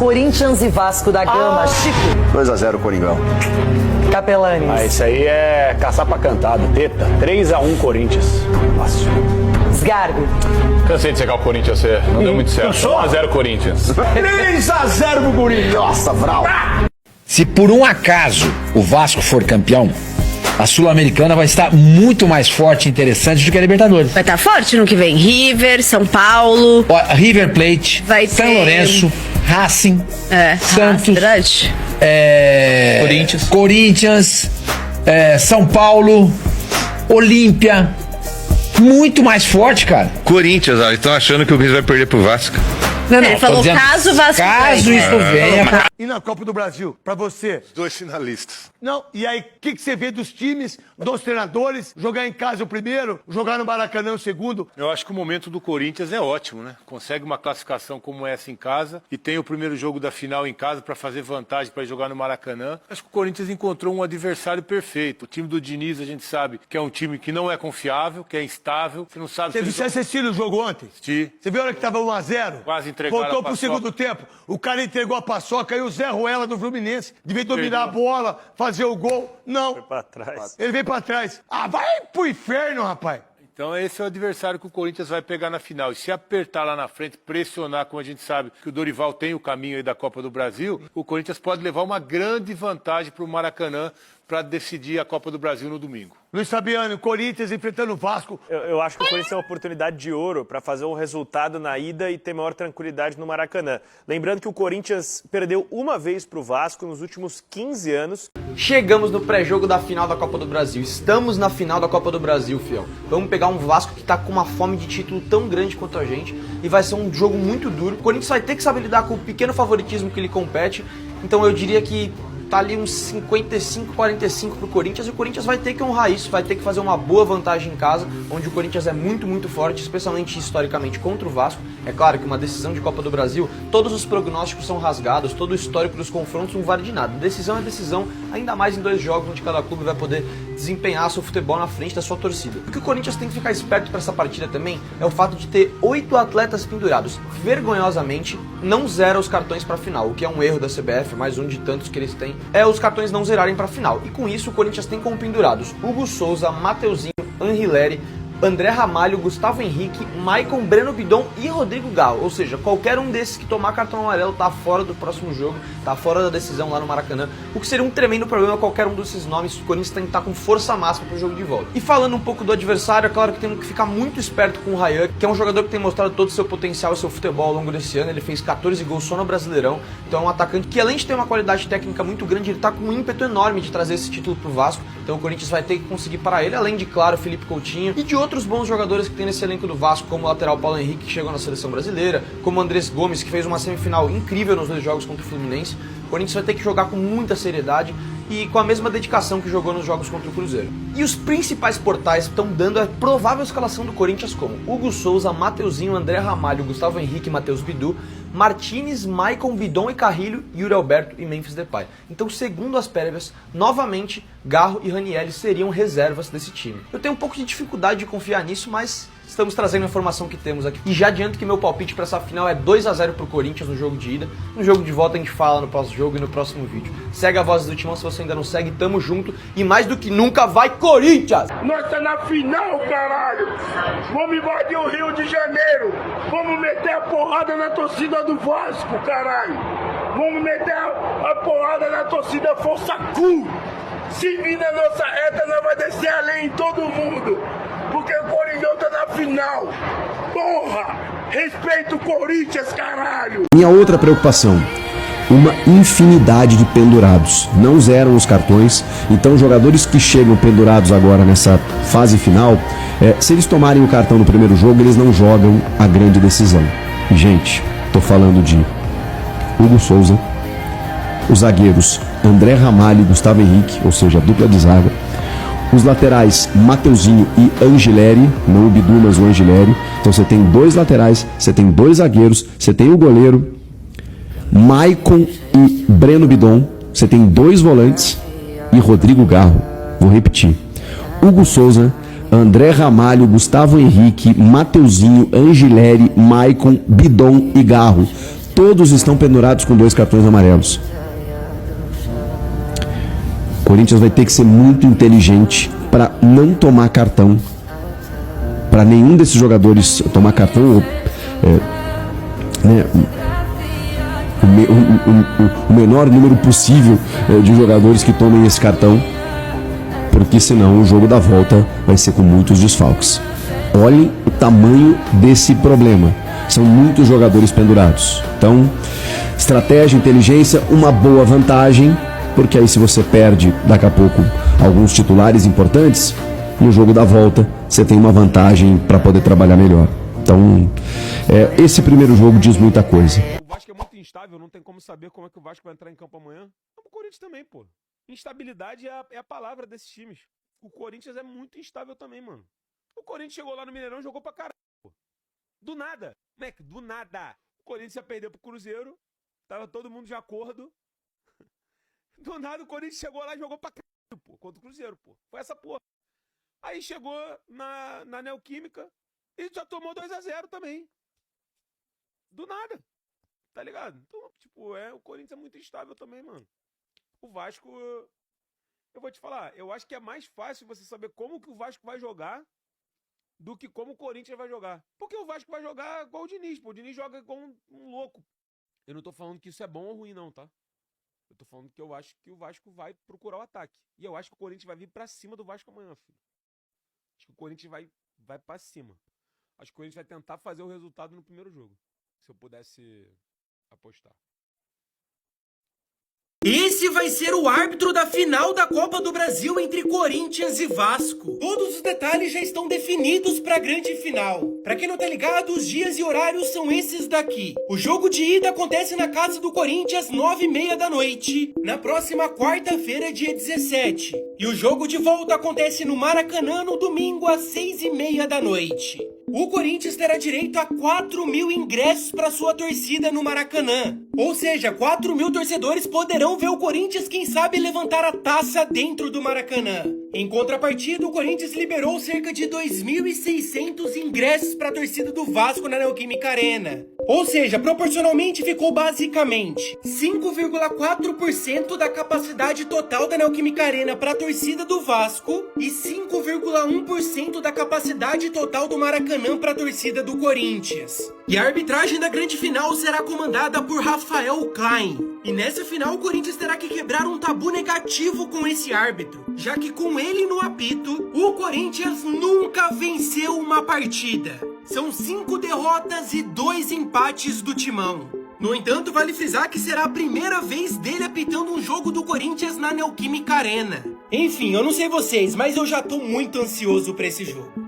Corinthians e Vasco da Gama. Chico. 2-0 Coringão. Capelanes. Isso aí é caçar pra cantada. Teta. 3-1 Corinthians. Fácil. Sgarbi. Cansei de secar o Corinthians, não deu muito certo. 1-0 Corinthians. 3-0 pro Corinthians. Nossa, Vral. Se por um acaso o Vasco for campeão, a Sul-Americana vai estar muito mais forte e interessante do que a Libertadores. Vai estar forte no que vem. River, São Paulo. River Plate, Vai São ter... Lourenço, Racing, Santos, Corinthians, São Paulo, Olímpia. Muito mais forte, cara. Corinthians, ó, estão achando que o Corinthians vai perder pro Vasco. Não, Ele falou dizendo, caso o Vasco caso venha. isso venha. E na Copa do Brasil, pra você? Os 2 finalistas. Não, e aí, o que você vê dos times, dos treinadores? Jogar em casa o primeiro, jogar no Maracanã o segundo? Eu acho que o momento do Corinthians é ótimo, né? Consegue uma classificação como essa em casa e tem o primeiro jogo da final em casa para fazer vantagem para jogar no Maracanã. Acho que o Corinthians encontrou um adversário perfeito. O time do Diniz, a gente sabe que é um time que não é confiável, que é instável. Você não sabe se você assistiu o jogo ontem? Assisti. Você viu a hora que tava 1-0? Quase entregaram. Voltou pro segundo tempo. O cara entregou a paçoca e o Zé Ruela do Fluminense devia dominar a bola, fazer o gol. Não. Foi pra trás. Ele veio pra trás. Ah, vai pro inferno, rapaz. Então esse é o adversário que o Corinthians vai pegar na final. E se apertar lá na frente, pressionar, como a gente sabe que o Dorival tem o caminho aí da Copa do Brasil, o Corinthians pode levar uma grande vantagem para o Maracanã para decidir a Copa do Brasil no domingo. Luiz Fabiano, Corinthians enfrentando o Vasco. Eu acho que o Corinthians tem uma oportunidade de ouro para fazer um resultado na ida e ter maior tranquilidade no Maracanã. Lembrando que o Corinthians perdeu uma vez para o Vasco nos últimos 15 anos. Chegamos no pré-jogo da final da Copa do Brasil. Estamos na final da Copa do Brasil, fiel. Vamos pegar um Vasco que tá com uma fome de título tão grande quanto a gente e vai ser um jogo muito duro. O Corinthians vai ter que saber lidar com o pequeno favoritismo que ele compete. Então eu diria que tá ali uns 55-45 pro Corinthians, e o Corinthians vai ter que honrar isso, vai ter que fazer uma boa vantagem em casa, onde o Corinthians é muito, muito forte, especialmente historicamente contra o Vasco. É claro que uma decisão de Copa do Brasil, todos os prognósticos são rasgados, todo o histórico dos confrontos não vale de nada. Decisão é decisão, ainda mais em 2 jogos, onde cada clube vai poder desempenhar seu futebol na frente da sua torcida. O que o Corinthians tem que ficar esperto para essa partida também é o fato de ter 8 atletas pendurados. Vergonhosamente, não zera os cartões para a final, o que é um erro da CBF, mais um de tantos que eles têm, é os cartões não zerarem para a final. E com isso o Corinthians tem como pendurados Hugo Souza, Mateuzinho, Anrileri, André Ramalho, Gustavo Henrique, Maicon, Breno Bidon e Rodrigo Galo. Ou seja, qualquer um desses que tomar cartão amarelo tá fora do próximo jogo, tá fora da decisão lá no Maracanã. O que seria um tremendo problema qualquer um desses nomes. O Corinthians tem que estar com força máxima pro jogo de volta. E falando um pouco do adversário, é claro que temos que ficar muito esperto com o Ryan, que é um jogador que tem mostrado todo o seu potencial e seu futebol ao longo desse ano. Ele fez 14 gols só no Brasileirão. Então é um atacante que, além de ter uma qualidade técnica muito grande, ele tá com um ímpeto enorme de trazer esse título pro Vasco. Então o Corinthians vai ter que conseguir parar ele, além de, claro, Felipe Coutinho e de outros bons jogadores que tem nesse elenco do Vasco, como o lateral Paulo Henrique, que chegou na seleção brasileira, como o Andrés Gomes, que fez uma semifinal incrível nos 2 jogos contra o Fluminense. O Corinthians vai ter que jogar com muita seriedade e com a mesma dedicação que jogou nos jogos contra o Cruzeiro. E os principais portais estão dando a provável escalação do Corinthians como Hugo Souza, Mateuzinho, André Ramalho, Gustavo Henrique, Matheus Bidu, Martínez, Maicon, Bidon e Carrilho, Yuri Alberto e Memphis Depay. Então, segundo as prévias, novamente, Garro e Ranieri seriam reservas desse time. Eu tenho um pouco de dificuldade de confiar nisso, mas estamos trazendo a informação que temos aqui. E já adianto que meu palpite para essa final é 2-0 pro Corinthians no jogo de ida. No jogo de volta a gente fala no próximo jogo e no próximo vídeo. Segue a Voz do Timão se você ainda não segue, tamo junto. E mais do que nunca, vai Corinthians! Nós tá na final, caralho! Vamos invadir o Rio de Janeiro! Vamos meter a porrada na torcida do Vasco, caralho! Vamos meter a porrada na torcida Força Cu! Se vir na nossa reta, nós vai descer além em todo mundo! Porque o Corinthians tá na final! Porra! Respeita o Corinthians, caralho! Minha outra preocupação, uma infinidade de pendurados. Não zeram os cartões, então jogadores que chegam pendurados agora nessa fase final, se eles tomarem o cartão no primeiro jogo, eles não jogam a grande decisão. E, gente, tô falando de Hugo Souza, os zagueiros André Ramalho e Gustavo Henrique, ou seja, a dupla de zaga, os laterais Mateuzinho e Angileri, não o Bidu, mas o Angileri. Então você tem 2 laterais, você tem 2 zagueiros, você tem o goleiro Maicon e Breno Bidon, você tem 2 volantes e Rodrigo Garro. Vou repetir: Hugo Souza, André Ramalho, Gustavo Henrique, Mateuzinho, Angileri, Maicon, Bidon e Garro. todos estão pendurados com 2 cartões amarelos. O Corinthians vai ter que ser muito inteligente para não tomar cartão, para nenhum desses jogadores tomar cartão, o menor número possível de jogadores que tomem esse cartão, porque senão o jogo da volta vai ser com muitos desfalques. Olhem o tamanho desse problema. São muitos jogadores pendurados. Então, estratégia, inteligência, uma boa vantagem, porque aí se você perde daqui a pouco alguns titulares importantes, no jogo da volta você tem uma vantagem para poder trabalhar melhor. Então, esse primeiro jogo diz muita coisa. O Vasco é muito instável, não tem como saber como é que o Vasco vai entrar em campo amanhã. O Corinthians também, pô. Instabilidade é a palavra desses times. O Corinthians é muito instável também, mano. O Corinthians chegou lá no Mineirão e jogou pra caralho, pô. Do nada. Moleque, do nada. O Corinthians ia perder pro Cruzeiro. Tava todo mundo de acordo. Do nada o Corinthians chegou lá e jogou pra caralho, pô. Contra o Cruzeiro, pô. Foi essa porra. Aí chegou na Neoquímica e já tomou 2-0 também. Do nada. Tá ligado? Então, tipo, o Corinthians é muito instável também, mano. O Vasco, eu vou te falar, eu acho que é mais fácil você saber como que o Vasco vai jogar do que como o Corinthians vai jogar. Porque o Vasco vai jogar igual o Diniz, pô. O Diniz joga igual um louco. Eu não tô falando que isso é bom ou ruim, não, tá? Eu tô falando que eu acho que o Vasco vai procurar o ataque. E eu acho que o Corinthians vai vir pra cima do Vasco amanhã, filho. Acho que o Corinthians vai pra cima. Acho que o Corinthians vai tentar fazer o resultado no primeiro jogo. Se eu pudesse apostar. Esse vai ser o árbitro da final da Copa do Brasil entre Corinthians e Vasco. Todos os detalhes já estão definidos para a grande final. Para quem não tá ligado, os dias e horários são esses daqui. O jogo de ida acontece na casa do Corinthians 9h30 da noite, na próxima quarta-feira, dia 17. E o jogo de volta acontece no Maracanã no domingo às 6h30 da noite. O Corinthians terá direito a 4.000 ingressos para sua torcida no Maracanã. Ou seja, 4.000 torcedores poderão ver o Corinthians, quem sabe, levantar a taça dentro do Maracanã. Em contrapartida, o Corinthians liberou cerca de 2.600 ingressos para a torcida do Vasco na Neoquímica Arena. Ou seja, proporcionalmente ficou basicamente 5,4% da capacidade total da Neoquímica Arena para a torcida do Vasco e 5,1% da capacidade total do Maracanã para a torcida do Corinthians. E a arbitragem da grande final será comandada por Rafael Klein. E nessa final o Corinthians terá que quebrar um tabu negativo com esse árbitro, já que com ele no apito, o Corinthians nunca venceu uma partida. São 5 derrotas e 2 empates do Timão. No entanto, vale frisar que será a primeira vez dele apitando um jogo do Corinthians na Neoquímica Arena. Enfim, eu não sei vocês, mas eu já tô muito ansioso pra esse jogo.